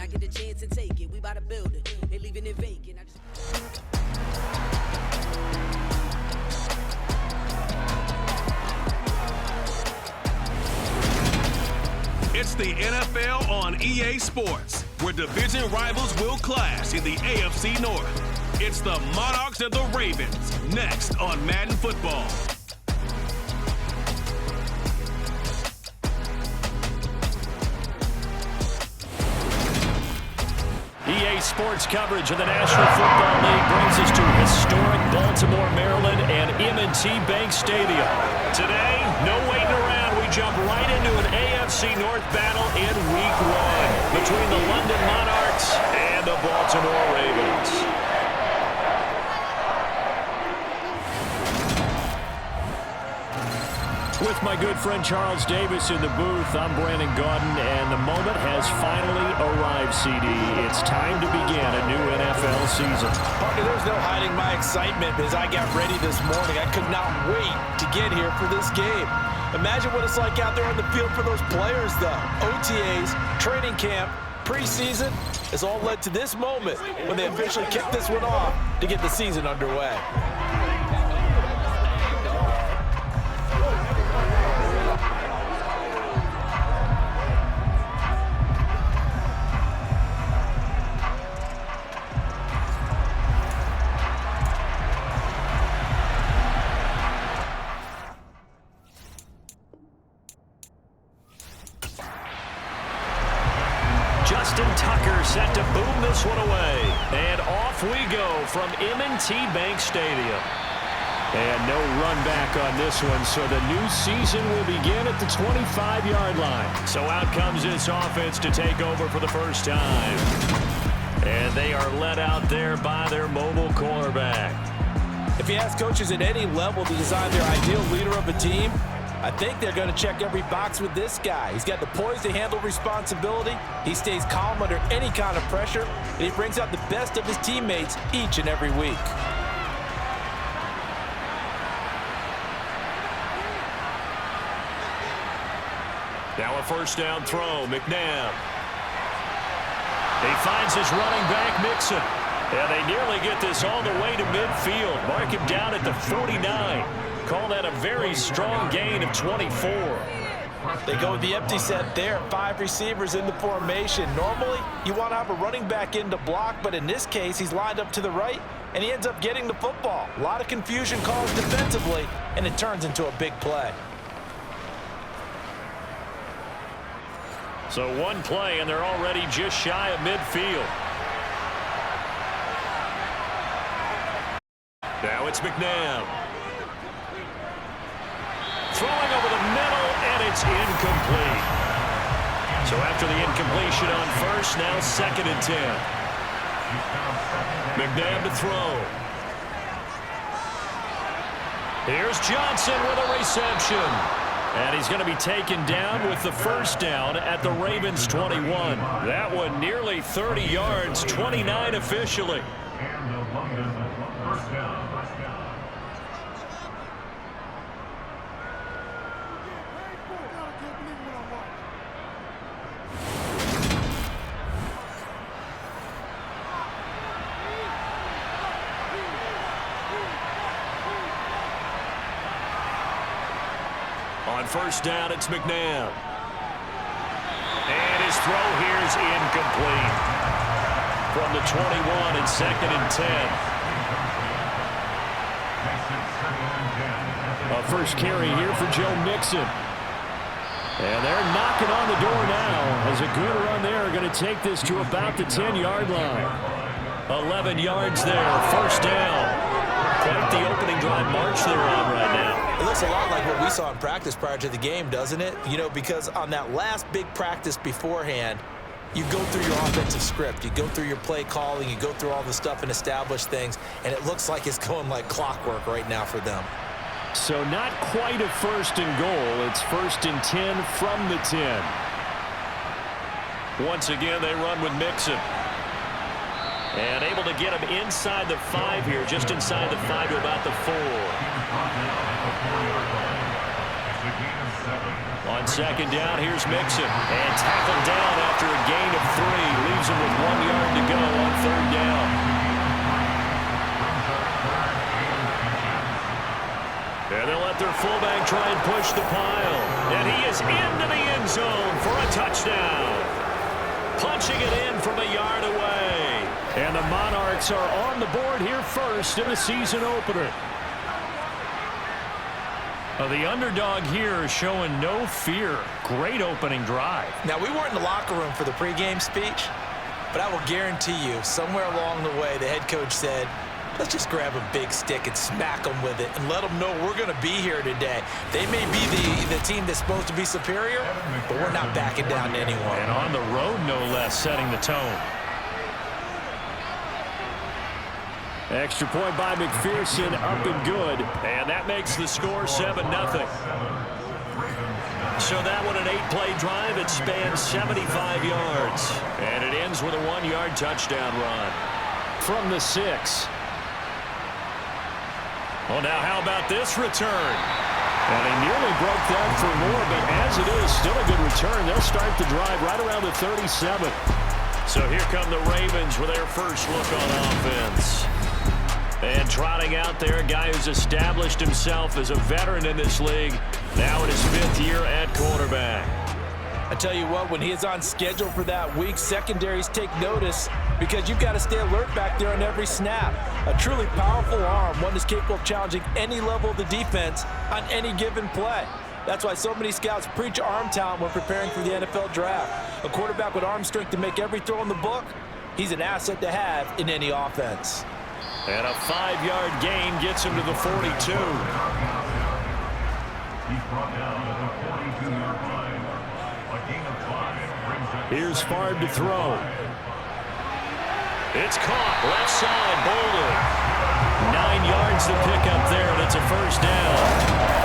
I get the chance and take it. We about to build it. They leaving it vacant. It's the NFL on EA Sports, where division rivals will clash in the AFC North. It's the Monarchs and the Ravens, next on Madden Football. EA Sports coverage of the National Football League brings us to historic Baltimore, Maryland, and M&T Bank Stadium. Today, no waiting around. We jump right into an AFC North battle in Week 1 between the London Monarchs and the Baltimore Ravens. With my good friend Charles Davis in the booth, I'm Brandon Gaudin, and the moment has finally arrived, CD. It's time to begin a new NFL season. Parker, there's no hiding my excitement as I got ready this morning. I could not wait to get here for this game. Imagine what it's like out there on the field for those players, though. OTAs, training camp, preseason has all led to this moment when they officially kick this one off to get the season underway. Justin Tucker set to boom this one away. And off we go from M&T Bank Stadium. And no run back on this one, so the new season will begin at the 25-yard line. So out comes this offense to take over for the first time. And they are led out there by their mobile quarterback. If you ask coaches at any level to design their ideal leader of a team, I think they're going to check every box with this guy. He's got the poise to handle responsibility. He stays calm under any kind of pressure, and he brings out the best of his teammates each and every week. Now a first down throw, McNabb. He finds his running back, Mixon. And they nearly get this all the way to midfield. Mark him down at the 49. Call that a very strong gain of 24. They go with the empty set there. 5 receivers in the formation. Normally, you want to have a running back in to block, but in this case, he's lined up to the right, and he ends up getting the football. A lot of confusion caused defensively, and it turns into a big play. So one play, and they're already just shy of midfield. Now it's McNabb. Throwing over the middle, and it's incomplete. So after the incompletion on first, now 2nd and 10. McNabb to throw. Here's Johnson with a reception. And he's going to be taken down with the first down at the Ravens 21. That one nearly 30 yards, 29 officially. First down. On first down, it's McNabb. And his throw here is incomplete. From the 21 and 2nd and 10. A first carry here for Joe Mixon. And they're knocking on the door now as a good run there are going to take this to about the 10-yard line. 11 yards there, first down. Quite the opening drive march they're on right now. It looks a lot like what we saw in practice prior to the game, doesn't it? You know, because on that last big practice beforehand, you go through your offensive script. You go through your play calling. You go through all the stuff and establish things. And it looks like it's going like clockwork right now for them. So not quite a 1st and goal. It's 1st and 10 from the 10. Once again, they run with Mixon. And able to get him inside the 5 here, just inside the 5 to about the 4. On 2nd down, here's Mixon. And tackled down after a gain of 3. Leaves him their fullback try and push the pile. And he is into the end zone for a touchdown. Punching it in from a yard away. And the Monarchs are on the board here first in the season opener. The underdog here is showing no fear. Great opening drive. Now, we weren't in the locker room for the pregame speech, but I will guarantee you, somewhere along the way, the head coach said, let's just grab a big stick and smack them with it and let them know we're going to be here today. They may be the team that's supposed to be superior, but we're not backing down to anyone. And on the road, no less, setting the tone. Extra point by McPherson, up and good. And that makes the score 7-0. So that one, an 8-play drive. It spans 75 yards. And it ends with a 1-yard touchdown run. From the 6. Well, now how about this return? And he nearly broke that for more, but as it is, still a good return. They'll start the drive right around the 37. So here come the Ravens with their first look on offense. And trotting out there, a guy who's established himself as a veteran in this league, now in his 5th year at quarterback. I tell you what, when he is on schedule for that week, secondaries take notice because you've got to stay alert back there on every snap. A truly powerful arm, one that's capable of challenging any level of the defense on any given play. That's why so many scouts preach arm talent when preparing for the NFL draft. A quarterback with arm strength to make every throw in the book, he's an asset to have in any offense. And a 5-yard gain gets him to the 42. He's brought down at the 42-yard line. A gain of 5 brings up. Here's Favre to throw. It's caught. Left side, Bolden. 9 yards to pick up there, and it's a first down.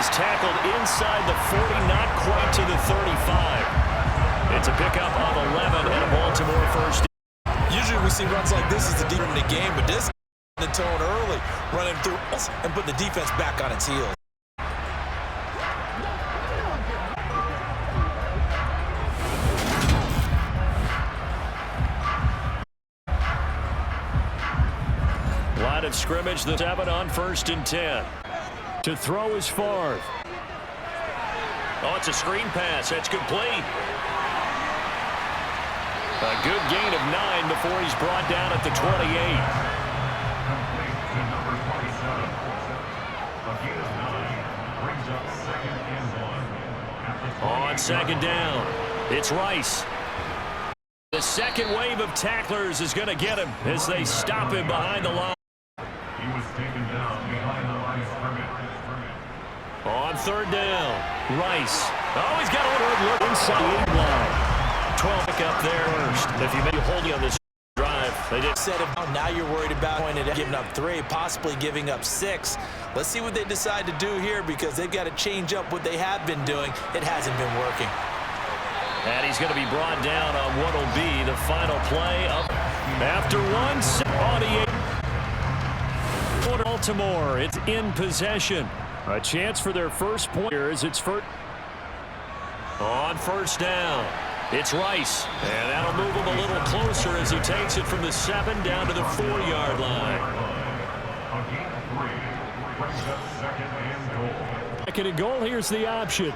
Tackled inside the 40, not quite to the 35. It's a pickup of 11 and a Baltimore first. Usually we see runs like this as the deep in the game, but this the tone early, running through and put the defense back on its heels. Line of scrimmage, the 7 on 1st and 10. To throw is Favre. Oh, it's a screen pass. That's complete. A good gain of 9 before he's brought down at the 28. On 2nd down, it's Rice. The second wave of tacklers is going to get him as they stop him behind the line. He was taken down behind the line of scrimmage. On 3rd down, Rice. Oh, he's got a good look inside the line. 12 pick up there first. If you may be holding on this drive, they did set him down. Now you're worried about giving up 3, possibly giving up 6. Let's see what they decide to do here because they've got to change up what they have been doing. It hasn't been working. And he's going to be brought down on what will be the final play of after 1 on the 8. Baltimore, it's in possession. A chance for their first point here as it's first. On 1st down, it's Rice. And that'll move him a little closer as he takes it from the 7 down to the 4-yard line. A gain of 3 brings up 2nd and goal. 2nd and goal, here's the option.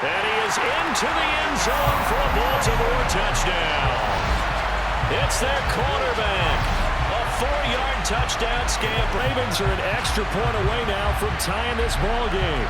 And he is into the end zone for a Baltimore touchdown. It's their quarterback. A 4-yard touchdown scamper. Ravens are an extra point away now from tying this ball game.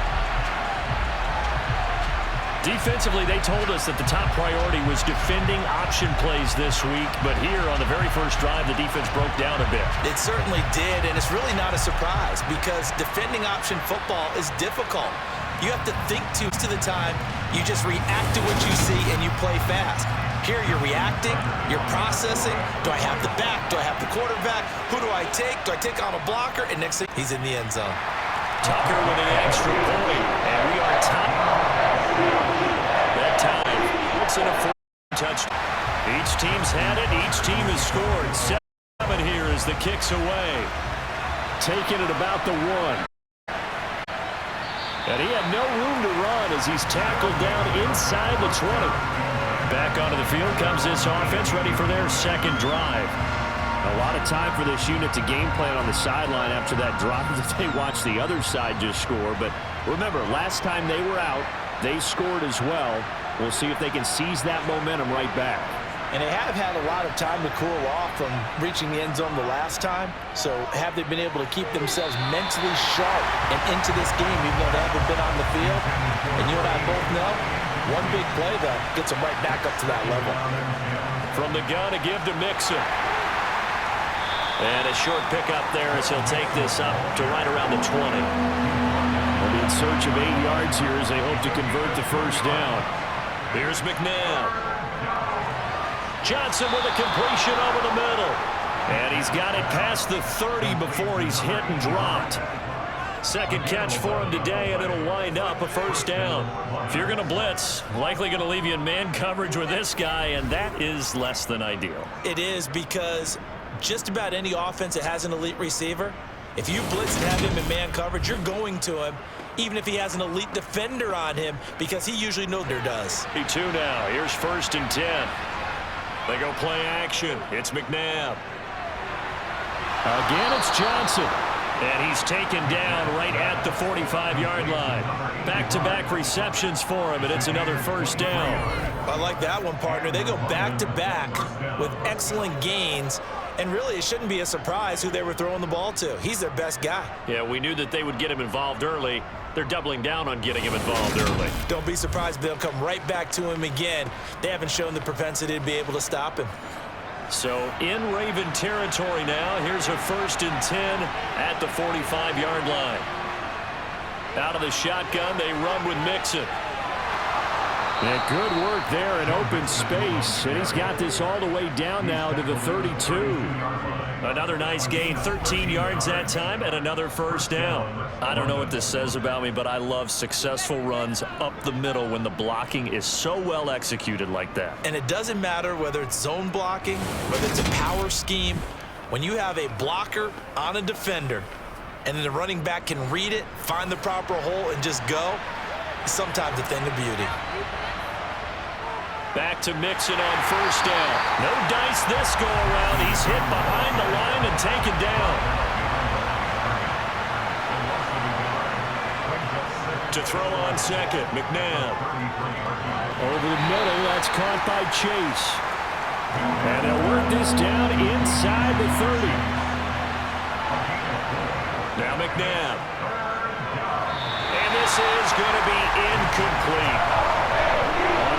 Defensively, they told us that the top priority was defending option plays this week, but here on the very first drive, the defense broke down a bit. It certainly did, and it's really not a surprise because defending option football is difficult. You have to think to the time. You just react to what you see, and you play fast. Here you're reacting, you're processing. Do I have the back? Do I have the quarterback? Who do I take? Do I take on a blocker? And next thing, he's in the end zone. Tucker with an extra point, and we are tied. That time, it's in a 4 touchdown. Each teams had it. Each team has scored. 7 here as the kick's away. Taking it about the 1. And he had no room to run as he's tackled down inside the 20. Back onto the field comes this offense, ready for their second drive. A lot of time for this unit to game plan on the sideline after that drive that they watched the other side just score. But remember, last time they were out, they scored as well. We'll see if they can seize that momentum right back. And they have had a lot of time to cool off from reaching the end zone the last time. So have they been able to keep themselves mentally sharp and into this game even though they haven't been on the field? And you and I both know, one big play, though, gets them right back up to that level. From the gun, a give to Mixon. And a short pickup there as he'll take this up to right around the 20. They'll be in search of 8 yards here as they hope to convert the first down. Here's McNabb. Johnson with a completion over the middle. And he's got it past the 30 before he's hit and dropped. Second catch for him today, and it'll wind up a first down. If you're going to blitz, likely going to leave you in man coverage with this guy, and that is less than ideal. It is, because just about any offense that has an elite receiver, if you blitz and have him in man coverage, you're going to him, even if he has an elite defender on him, because he usually knows there does. 2 now. Here's 1st and 10. They go play action. It's McNabb. Again, it's Johnson. And he's taken down right at the 45-yard line. Back-to-back receptions for him, and it's another first down. I like that one, partner. They go back-to-back with excellent gains, and really it shouldn't be a surprise who they were throwing the ball to. He's their best guy. Yeah, we knew that they would get him involved early. They're doubling down on getting him involved early. Don't be surprised if they'll come right back to him again. They haven't shown the propensity to be able to stop him. So in Raven territory now. Here's a 1st and 10 at the 45-yard line. Out of the shotgun, they run with Mixon. And good work there in open space. And he's got this all the way down now to the 32. Another nice gain, 13 yards that time, and another first down. I don't know what this says about me, but I love successful runs up the middle when the blocking is so well executed like that. And it doesn't matter whether it's zone blocking, whether it's a power scheme. When you have a blocker on a defender, and then the running back can read it, find the proper hole, and just go, it's sometimes a thing of beauty. Back to Mixon on first down. No dice this go around. He's hit behind the line and taken down. To throw on second, McNabb. Over the middle, that's caught by Chase. And they'll work this down inside the 30. Now McNabb. And this is going to be incomplete.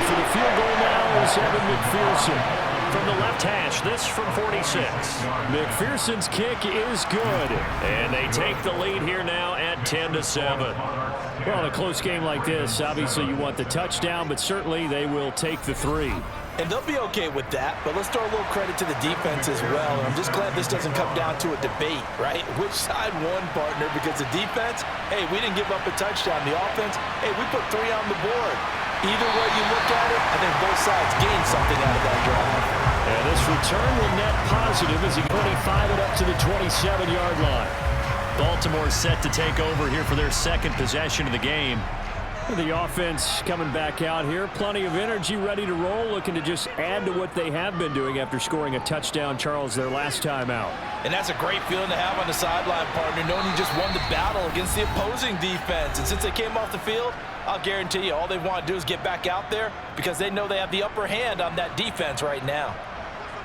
For the field goal now is Evan McPherson. From the left hash, this from 46. McPherson's kick is good. And they take the lead here now at 10-7. Well, in a close game like this, obviously you want the touchdown, but certainly they will take the 3. And they'll be okay with that, but let's throw a little credit to the defense as well. And I'm just glad this doesn't come down to a debate, right? Which side won, partner? Because the defense, hey, we didn't give up a touchdown. The offense, hey, we put 3 on the board. Either way you look at it, I think both sides gained something out of that drive. And this return will net positive as he 25 it up to the 27-yard line. Baltimore set to take over here for their second possession of the game. The offense coming back out here. Plenty of energy, ready to roll, looking to just add to what they have been doing after scoring a touchdown, Charles, their last time out. And that's a great feeling to have on the sideline, partner, knowing you just won the battle against the opposing defense. And since they came off the field, I'll guarantee you all they want to do is get back out there because they know they have the upper hand on that defense right now.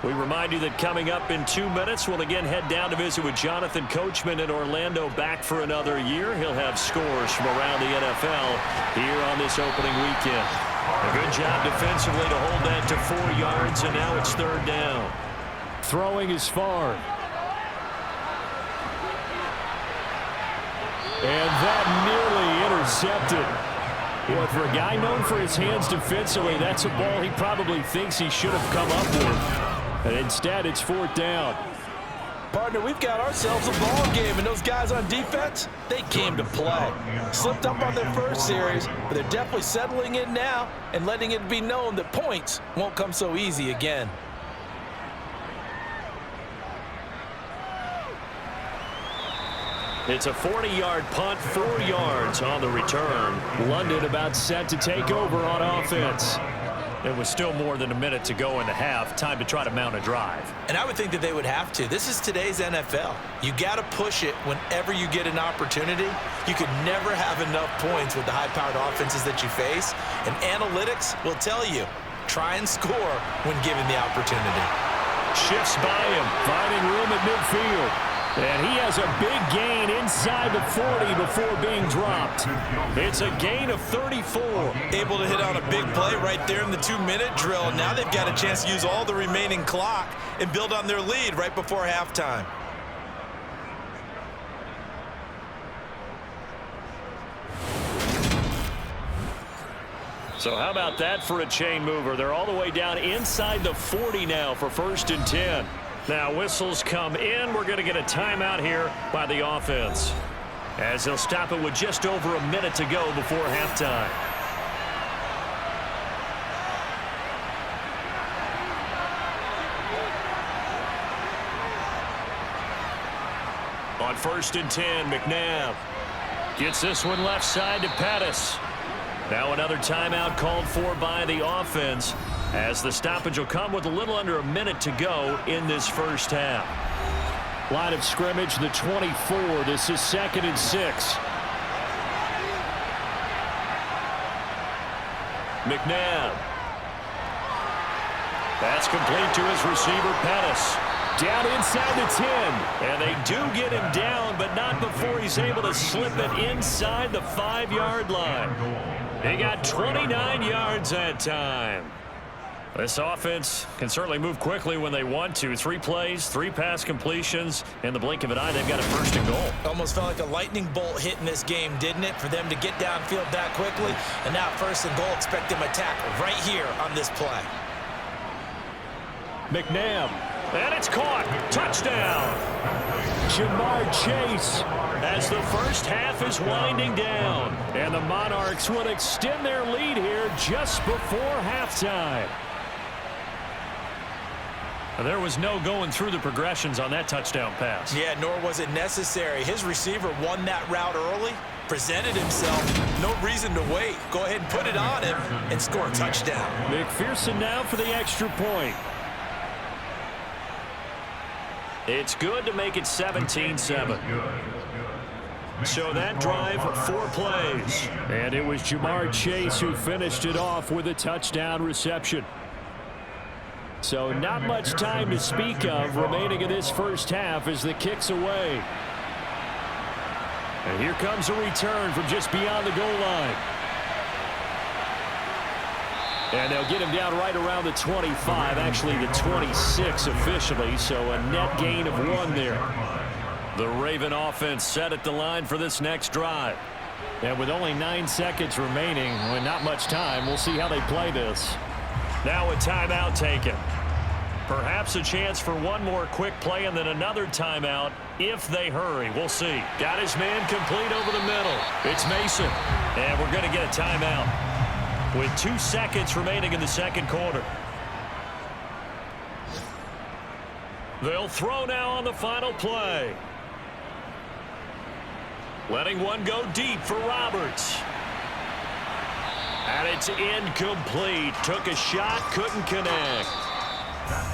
We remind you that coming up in 2 minutes, we'll again head down to visit with Jonathan Coachman in Orlando, back for another year. He'll have scores from around the NFL here on this opening weekend. A good job defensively to hold that to 4 yards, and now it's 3rd down. Throwing is far. And that nearly intercepted. Well, for a guy known for his hands defensively, that's a ball he probably thinks he should have come up with. And instead, it's 4th down. Partner, we've got ourselves a ball game, and those guys on defense, they came to play. Slipped up on their first series, but they're definitely settling in now and letting it be known that points won't come so easy again. It's a 40-yard punt, 4 yards on the return. London about set to take over on offense. It was still more than a minute to go in the half. Time to try to mount a drive. And I would think that they would have to. This is today's NFL. You got to push it whenever you get an opportunity. You could never have enough points with the high-powered offenses that you face. And analytics will tell you, try and score when given the opportunity. Shifts by him, finding room at midfield. And he has a big gain inside the 40 before being dropped. It's a gain of 34. Able to hit on a big play right there in the 2-minute drill. Now they've got a chance to use all the remaining clock and build on their lead right before halftime. So how about that for a chain mover? They're all the way down inside the 40 now for 1st and 10. Now whistles come in. We're going to get a timeout here by the offense, as they'll stop it with just over a minute to go before halftime. On 1st and 10, McNabb gets this one left side to Pettis. Now another timeout called for by the offense, as the stoppage will come with a little under a minute to go in this first half. Line of scrimmage, the 24. This is 2nd and 6. McNabb. That's complete to his receiver, Pettis. Down inside the 10. And they do get him down, but not before he's able to slip it inside the 5-yard line. He got 29 yards that time. This offense can certainly move quickly when they want to. 3 plays, 3 pass completions. In the blink of an eye, they've got a 1st and goal. Almost felt like a lightning bolt hit in this game, didn't it? For them to get downfield that quickly. And now 1st and goal, expect them to tackle right here on this play. McNabb. And it's caught. Touchdown. Jamar Chase, as the first half is winding down. And the Monarchs would extend their lead here just before halftime. There was no going through the progressions on that touchdown pass. Yeah, nor was it necessary. His receiver won that route early, presented himself. No reason to wait. Go ahead and put it on him and score a touchdown. McPherson now for the extra point. It's good to make it 17-7. So that drive, 4 plays. And it was Jamar Chase who finished it off with a touchdown reception. So not much time to speak of remaining in this first half as the kick's away. And here comes a return from just beyond the goal line. And they'll get him down right around the 25, actually the 26 officially, so a net gain of 1 there. The Raven offense set at the line for this next drive. And with only 9 seconds remaining, with not much time, we'll see how they play this. Now a timeout taken. Perhaps a chance for one more quick play and then another timeout if they hurry. We'll see. Got his man complete over the middle. It's Mason. And we're going to get a timeout with 2 seconds remaining in the second quarter. They'll throw now on the final play. Letting one go deep for Roberts. And it's incomplete. Took a shot, couldn't connect.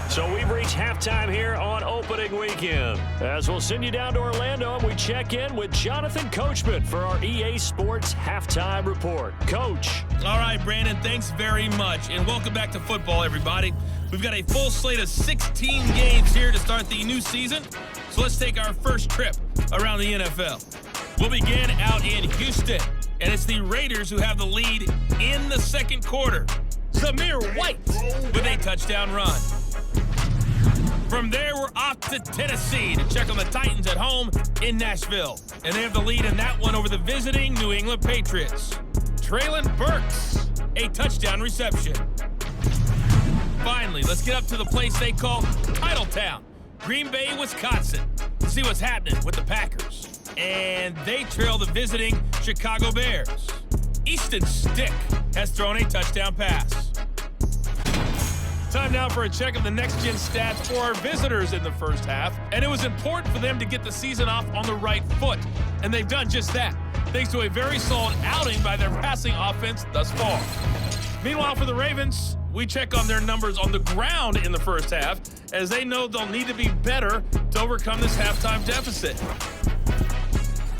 So we've reached halftime here on opening weekend. As we'll send you down to Orlando, and we check in with Jonathan Coachman for our EA Sports Halftime Report. Coach. All right, Brandon, thanks very much. And welcome back to football, everybody. We've got a full slate of 16 games here to start the new season. So let's take our first trip around the NFL. We'll begin out in Houston, and it's the Raiders who have the lead in the second quarter. Zamir White with a touchdown run. From there, we're off to Tennessee to check on the Titans at home in Nashville. And they have the lead in that one over the visiting New England Patriots. Treylon Burks, a touchdown reception. Finally, let's get up to the place they call Titletown, Green Bay, Wisconsin, to see what's happening with the Packers. And they trail the visiting Chicago Bears. Easton Stick has thrown a touchdown pass. Time now for a check of the next-gen stats for our visitors in the first half, and it was important for them to get the season off on the right foot. and they've done just that, thanks to a very solid outing by their passing offense thus far. Meanwhile, for the Ravens, we check on their numbers on the ground in the first half, as they know they'll need to be better to overcome this halftime deficit.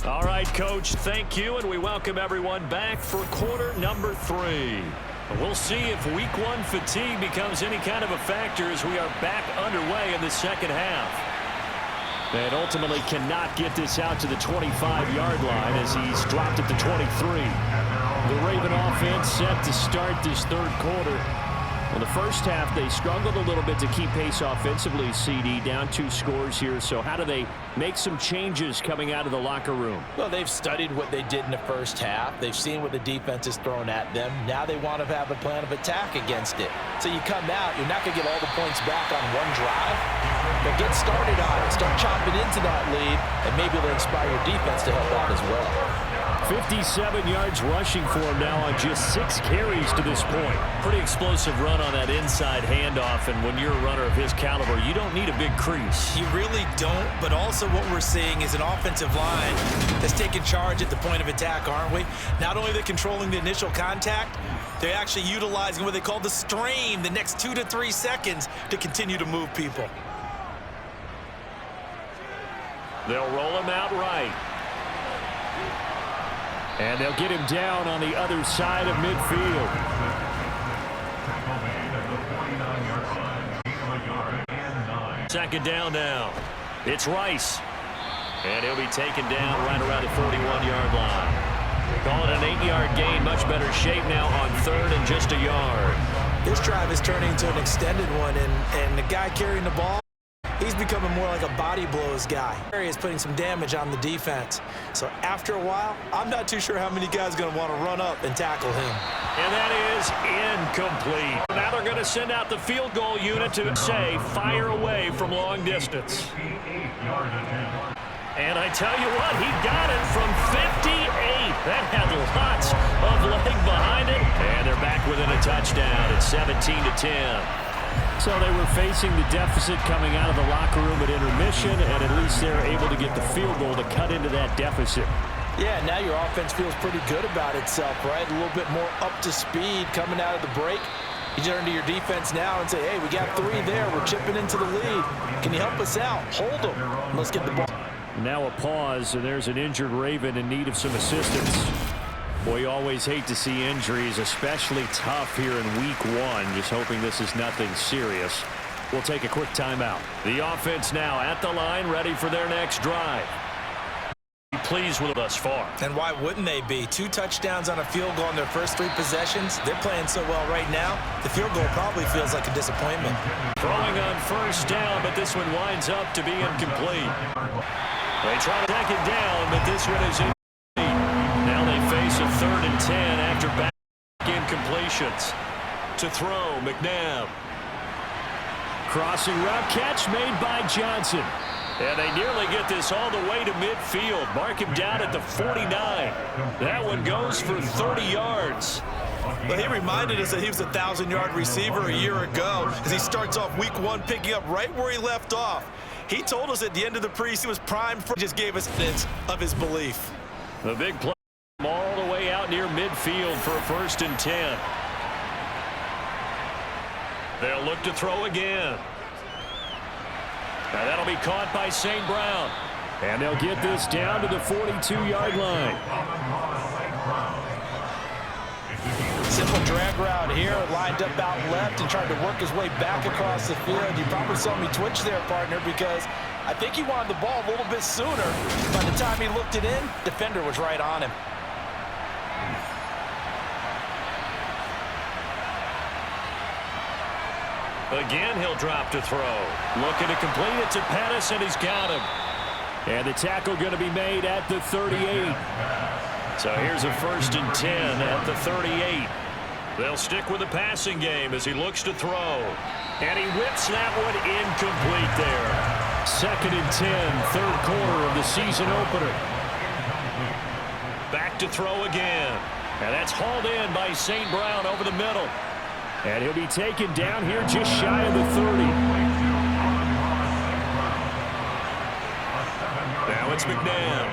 All right, Coach, thank you, and we welcome everyone back for quarter number 3. We'll see if week 1 fatigue becomes any kind of a factor as we are back underway in the second half. And ultimately cannot get this out to the 25-yard line as he's dropped at the 23. The Raven offense set to start this third quarter. Well, the first half, they struggled a little bit to keep pace offensively, CD, down 2 scores here. So how do they make some changes coming out of the locker room? Well, they've studied what they did in the first half. They've seen what the defense has thrown at them. Now they want to have a plan of attack against it. So you come out, you're not going to get all the points back on one drive, but get started on it. Start chopping into that lead, and maybe it'll inspire your defense to help out as well. 57 yards rushing for him now on just 6 carries to this point. Pretty explosive run on that inside handoff, and when you're a runner of his caliber, you don't need a big crease. You really don't, but also what we're seeing is an offensive line that's taking charge at the point of attack, aren't we? Not only are they controlling the initial contact, they're actually utilizing what they call the strain, the next 2 to 3 seconds, to continue to move people. They'll roll him out right. And they'll get him down on the other side of midfield. Second down now. It's Rice. And he'll be taken down right around the 41-yard line. Call it an 8-yard gain. Much better shape now on third and just a yard. This drive is turning into an extended one, and the guy carrying the ball, he's becoming more like a body blows guy. He is putting some damage on the defense. So after a while, I'm not too sure how many guys are going to want to run up and tackle him. And that is incomplete. Now they're going to send out the field goal unit to say, fire away from long distance. And I tell you what, he got it from 58. That had lots of leg behind it. And they're back within a touchdown. It's 17-10. So they were facing the deficit coming out of the locker room at intermission, and at least they're able to get the field goal to cut into that deficit. Yeah, now your offense feels pretty good about itself, right? A little bit more up to speed coming out of the break. You turn to your defense now and say, hey, we got 3 there. We're chipping into the lead. Can you help us out? Hold them. Let's get the ball. Now a pause, and there's an injured Raven in need of some assistance. Boy, you always hate to see injuries, especially tough here in week 1. Just hoping this is nothing serious. We'll take a quick timeout. The offense now at the line, ready for their next drive. Pleased with thus far. And why wouldn't they be? 2 touchdowns on a field goal in their first 3 possessions. They're playing so well right now, the field goal probably feels like a disappointment. Throwing on first down, but this one winds up to be incomplete. They try to take it down, but this one is incomplete. Now they face a 3rd and 10 after back incompletions. To throw, McNabb. Crossing route catch made by Johnson. And they nearly get this all the way to midfield. Mark him down at the 49. That one goes for 30 yards. But he reminded us that he was a 1,000-yard receiver a year ago as he starts off week 1 picking up right where he left off. He told us at the end of the preseason he was primed for, just gave us evidence of his belief. The big play all the way out near midfield for a 1st and 10. They'll look to throw again. Now that'll be caught by St. Brown. And they'll get this down to the 42-yard line. Simple drag route here, lined up out left and tried to work his way back across the field. You probably saw me twitch there, partner, because I think he wanted the ball a little bit sooner. By the time he looked it in, defender was right on him. Again, he'll drop to throw. Looking to complete it to Pettis, and he's got him. And the tackle going to be made at the 38. So here's a 1st and 10 at the 38. They'll stick with the passing game as he looks to throw. And he whips that one incomplete there. 2nd and 10, 3rd quarter of the season opener. Back to throw again. And that's hauled in by St. Brown over the middle. And he'll be taken down here just shy of the 30. Now it's McNabb.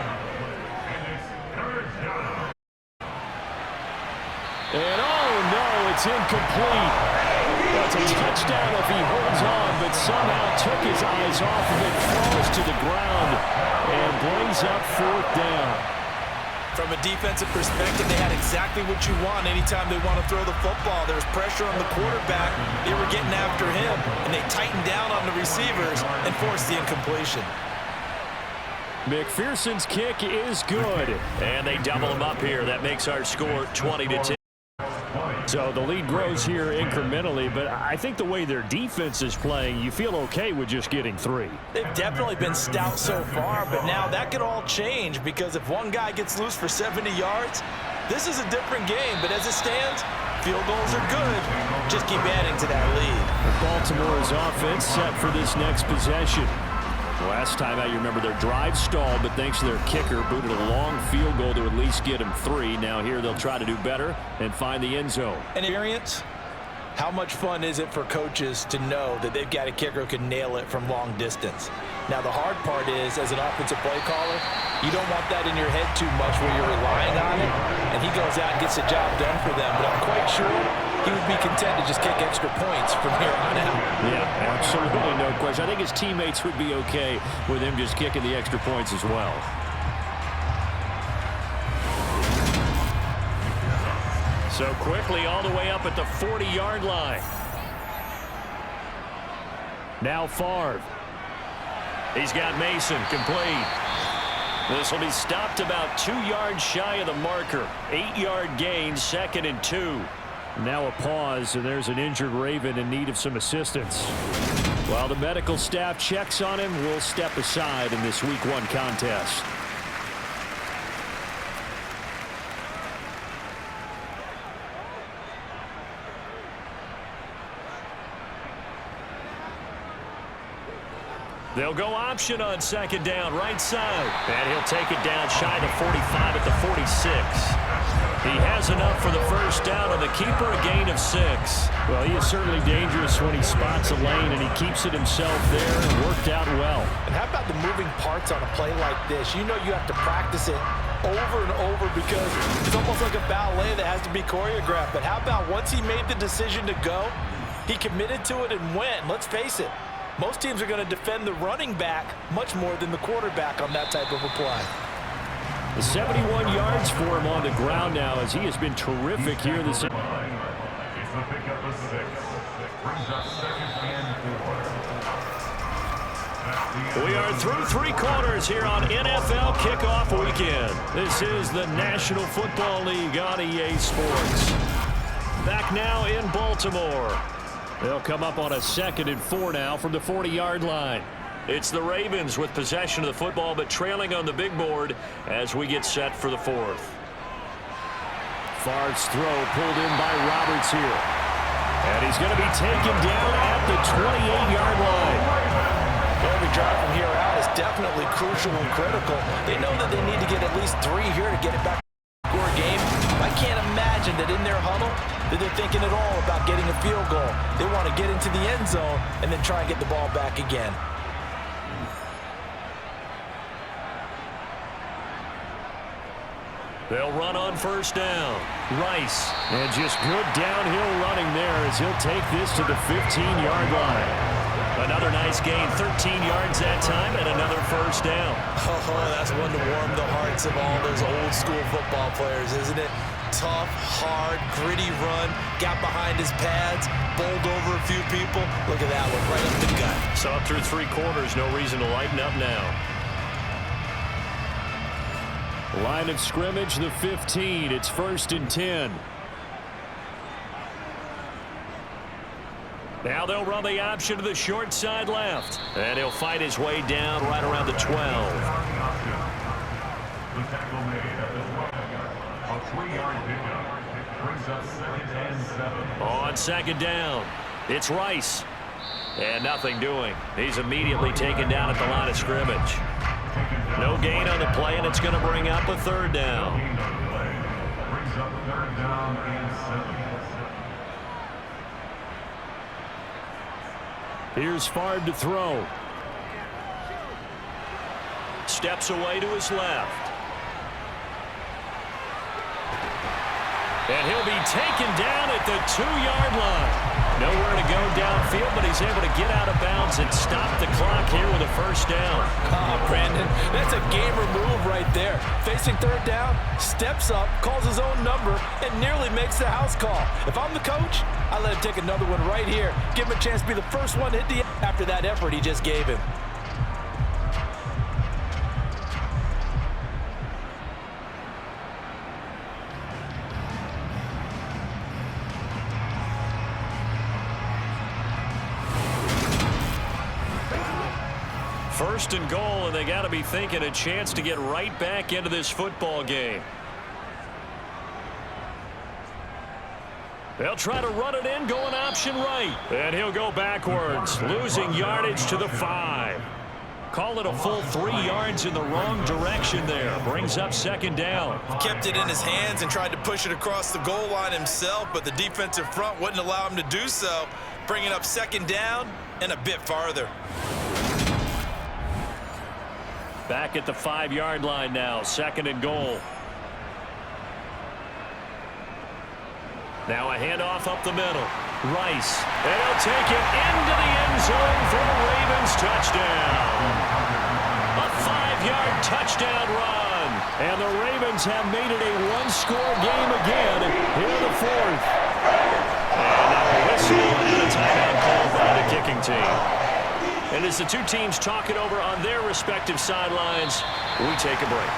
It's incomplete. That's a touchdown if he holds on, but somehow took his eyes off of it, falls to the ground, and brings up 4th down. From a defensive perspective, they had exactly what you want anytime they want to throw the football. There was pressure on the quarterback. They were getting after him, and they tightened down on the receivers and forced the incompletion. McPherson's kick is good. And they double him up here. That makes our score 20-10. So the lead grows here incrementally, but I think the way their defense is playing, you feel okay with just getting 3. They've definitely been stout so far, but now that could all change because if one guy gets loose for 70 yards, this is a different game. But as it stands, field goals are good. Just keep adding to that lead. Baltimore's offense set for this next possession. Last time out, you remember their drive stalled, but thanks to their kicker, booted a long field goal to at least get him 3. Now here they'll try to do better and find the end zone. And experience, how much fun is it for coaches to know that they've got a kicker who can nail it from long distance? Now the hard part is, as an offensive play caller, you don't want that in your head too much where you're relying on it, and he goes out and gets the job done for them. But I'm quite sure he would be content to just kick extra points from here on out. Yeah, absolutely, no question. I think his teammates would be okay with him just kicking the extra points as well. So quickly all the way up at the 40-yard line. Now Favre. He's got Mason complete. This will be stopped about 2 yards shy of the marker. 8-yard gain, 2nd and 2. Now a pause, and there's an injured Raven in need of some assistance. While the medical staff checks on him, we'll step aside in this Week 1 contest. They'll go option on 2nd down, right side. And he'll take it down shy of the 45 at the 46. He has enough for the 1st down on the keeper, a gain of 6. Well, he is certainly dangerous when he spots a lane, and he keeps it himself there and worked out well. And how about the moving parts on a play like this? You know you have to practice it over and over because it's almost like a ballet that has to be choreographed. But how about once he made the decision to go, he committed to it and went. Let's face it, most teams are going to defend the running back much more than the quarterback on that type of a play. 71 yards for him on the ground now as he has been terrific here this season. It's the pickup of 6. Brings up 2nd and 4. We are through 3 quarters here on NFL Kickoff Weekend. This is the National Football League on EA Sports. Back now in Baltimore. They'll come up on a 2nd and 4 now from the 40-yard line. It's the Ravens with possession of the football, but trailing on the big board as we get set for the 4th. Favre's throw pulled in by Roberts here. And he's going to be taken down at the 28-yard line. Every drive from here out is definitely crucial and critical. They know that they need to get at least 3 here to get it back to the score game. I can't imagine that in their huddle that they're thinking at all about getting a field goal. They want to get into the end zone and then try and get the ball back again. They'll run on 1st down. Rice. And just good downhill running there as he'll take this to the 15-yard line. Another nice gain, 13 yards that time, and another 1st down. Oh, that's one to warm the hearts of all those old school football players, isn't it? Tough, hard, gritty run, got behind his pads, bowled over a few people. Look at that one, right up the gut. So up through 3 quarters, no reason to lighten up now. Line of scrimmage, the 15. It's 1st and 10. Now they'll run the option to the short side left. And he'll fight his way down right around the 12. The tackle made at the 12. A 3-yard pickup. Brings up 2nd and 7. On 2nd down, it's Rice. And nothing doing. He's immediately taken down at the line of scrimmage. No gain on the play, and it's going to bring up a 3rd down. Brings up 3rd down and 7. Here's Favre to throw. Steps away to his left. And he'll be taken down at the 2-yard line. Nowhere to go downfield, but he's able to get out of bounds and stop the clock here with a first down. Brandon, that's a gamer move right there. Facing third down, steps up, calls his own number, and nearly makes the house call. If I'm the coach, I let him take another one right here. Give him a chance to be the first one to hit the after that effort he just gave him. First and goal, and they got to be thinking a chance to get right back into this football game. They'll try to run it in, going option right. And he'll go backwards, losing yardage to the 5. Call it a full 3 yards in the wrong direction there. Brings up second down. He kept it in his hands and tried to push it across the goal line himself, but the defensive front wouldn't allow him to do so, bringing up second down and a bit farther. Back at the 5-yard line now, second and goal. Now a handoff up the middle. Rice, and he'll take it into the end zone for the Ravens touchdown. A 5-yard touchdown run. And the Ravens have made it a one-score game again here in the 4th. And now a whistle and a timeout called by the kicking team. And as the two teams talk it over on their respective sidelines, we take a break.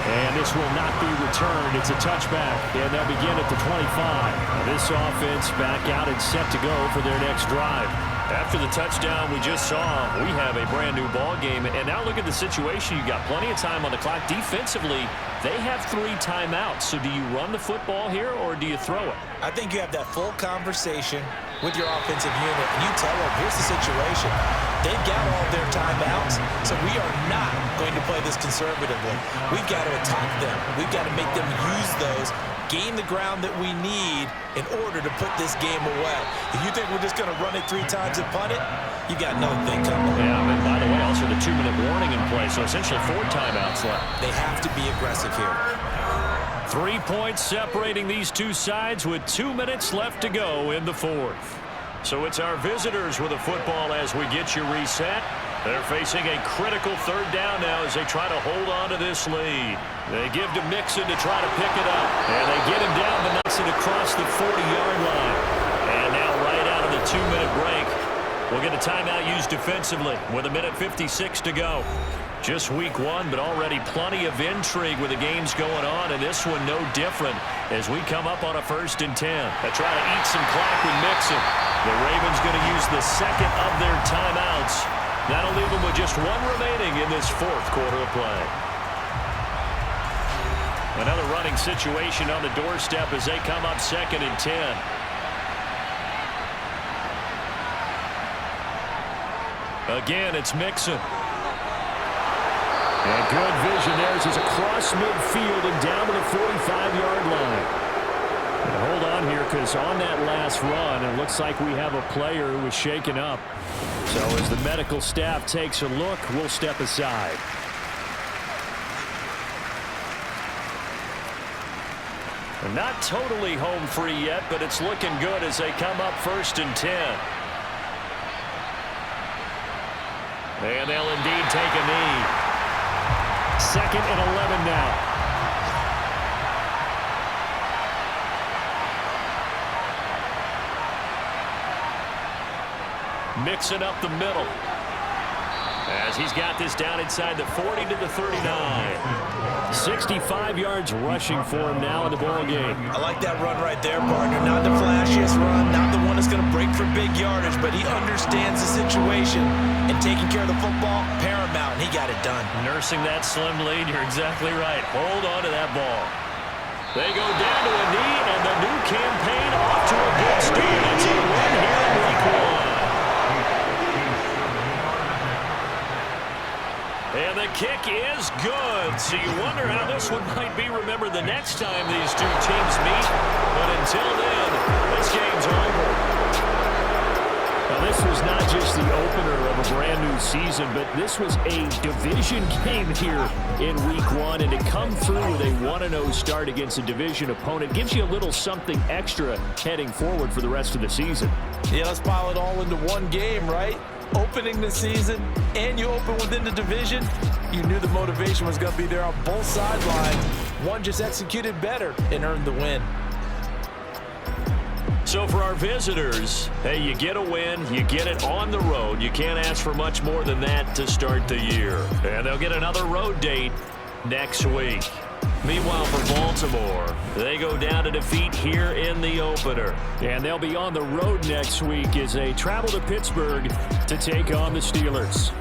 And this will not be returned. It's a touchback, and they'll begin at the 25. This offense back out and set to go for their next drive. After the touchdown we just saw, we have a brand-new ball game. And now look at the situation. You've got plenty of time on the clock. Defensively, they have 3 timeouts. So do you run the football here, or do you throw it? I think you have that full conversation with your offensive unit, and you tell them, here's the situation. They've got all of their timeouts, so we are not going to play this conservatively. We've got to attack them. We've got to make them use those, gain the ground that we need in order to put this game away. If you think we're just going to run it 3 times and punt it, you got another thing coming. Yeah, and by the way, also the 2-minute warning in play, so essentially 4 timeouts left. They have to be aggressive here. 3 points separating these two sides with 2 minutes left to go in the 4th. So it's our visitors with the football as we get you reset. They're facing a critical third down now as they try to hold on to this lead. They give to Mixon to try to pick it up. And they get him down to Mixon across the 40-yard line. And now right out of the 2-minute break, we'll get a timeout used defensively with 1:56 to go. Just week 1, but already plenty of intrigue with the games going on, and this one no different as we come up on a 1st and 10. They try to eat some clock with Mixon. The Ravens going to use the second of their timeouts. That'll leave them with just 1 remaining in this 4th quarter of play. Another running situation on the doorstep as they come up 2nd and 10. Again, it's Mixon. And good vision there as he's across midfield and down to the 45-yard line. And hold on here, because on that last run, it looks like we have a player who was shaken up. So as the medical staff takes a look, we'll step aside. And not totally home free yet, but it's looking good as they come up 1st and 10. And they'll indeed take a knee. 2nd and 11 now. Mixing up the middle as he's got this down inside the 40 to the 39. 65 yards rushing for him now in the ball game. I like that run right there, partner. Not the flashiest run, not the one that's going to break for big yardage, but he understands the situation, and taking care of the football, paramount, and he got it done. Nursing that slim lead, you're exactly right. Hold on to that ball. They go down to a knee, and the new campaign off to a good start. It's a win here in week 1. And the kick is good. So you wonder how this one might be remembered the next time these two teams meet. But until then, this game's over. A Well, this was not just the opener of a brand new season, but this was a division game here in week 1. And to come through with a 1-0 start against a division opponent gives you a little something extra heading forward for the rest of the season. Yeah, let's pile it all into one game, right? Opening the season, and you open within the division. You knew the motivation was going to be there on both sidelines. One just executed better and earned the win. So for our visitors, hey, you get a win, you get it on the road. You can't ask for much more than that to start the year. And they'll get another road date next week. Meanwhile, for Baltimore, they go down to defeat here in the opener. And they'll be on the road next week as they travel to Pittsburgh to take on the Steelers.